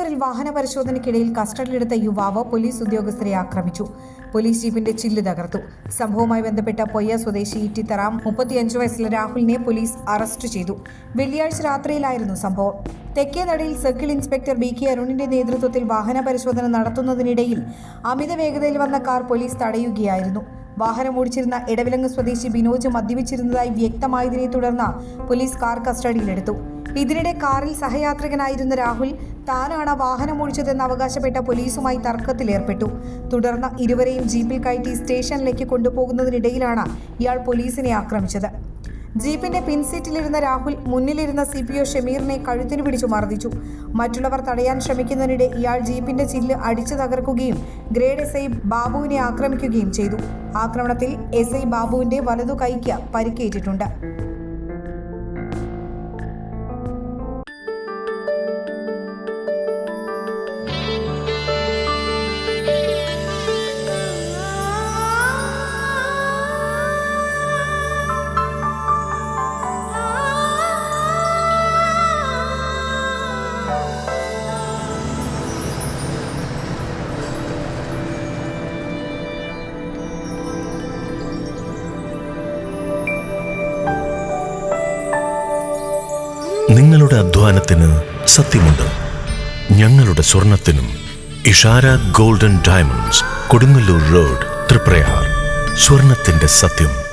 കൊടുങ്ങല്ലൂരിൽ വാഹന പരിശോധനയ്ക്കിടയിൽ കസ്റ്റഡിയിലെടുത്ത യുവാവ് പോലീസ് ഉദ്യോഗസ്ഥരെ ആക്രമിച്ചു. പോലീസ് ജീപ്പിന്റെ ചില്ല് തകർത്തു. സംഭവവുമായി ബന്ധപ്പെട്ട പൊയ്യ സ്വദേശി ഇറ്റിത്തറ 35 വയസ്സുള്ള രാഹുലിനെ പോലീസ് അറസ്റ്റ് ചെയ്തു. വെള്ളിയാഴ്ച രാത്രിയിലായിരുന്നു സംഭവം. തെക്കേനടയിൽ സർക്കിൾ ഇൻസ്പെക്ടർ BK അരുണിന്റെ നേതൃത്വത്തിൽ വാഹന പരിശോധന നടത്തുന്നതിനിടയിൽ അമിത വേഗതയിൽ വന്ന കാർ പോലീസ് തടയുകയായിരുന്നു. വാഹനം ഓടിച്ചിരുന്ന ഇടവിലങ്ങ് സ്വദേശി ബിനോജ് മദ്യപിച്ചിരുന്നതായി വ്യക്തമായതിനെ തുടർന്ന് പോലീസ് കാർ കസ്റ്റഡിയിലെടുത്തു. ഇതിനിടെ കാറിൽ സഹയാത്രികനായിരുന്ന രാഹുൽ താനാണ് വാഹനം ഓടിച്ചതെന്ന് അവകാശപ്പെട്ട പോലീസുമായി തർക്കത്തിലേർപ്പെട്ടു. തുടർന്ന് ഇരുവരെയും ജീപ്പിൽ കയറ്റി സ്റ്റേഷനിലേക്ക് കൊണ്ടുപോകുന്നതിനിടയിലാണ് ഇയാൾ പോലീസിനെ ആക്രമിച്ചത്. ജീപ്പിന്റെ പിൻസീറ്റിലിരുന്ന രാഹുൽ മുന്നിലിരുന്ന CPO ഷമീറിനെ കഴുത്തിന് പിടിച്ചു മർദ്ദിച്ചു. മറ്റുള്ളവർ തടയാൻ ശ്രമിക്കുന്നതിനിടെ ഇയാൾ ജീപ്പിന്റെ ചില്ല് അടിച്ചു തകർക്കുകയും ഗ്രേഡ് SI ബാബുവിനെ ആക്രമിക്കുകയും ചെയ്തു. ആക്രമണത്തിൽ SI ബാബുവിന്റെ വലതു കൈക്ക് പരിക്കേറ്റിട്ടുണ്ട്. നിങ്ങളുടെ അധ്വാനത്തിന് സത്യമുണ്ട്. ഞങ്ങളുടെ സ്വർണത്തിനും. Ishara golden diamonds, Kodungallur road, Triprayar. സ്വർണത്തിന്റെ സത്യം.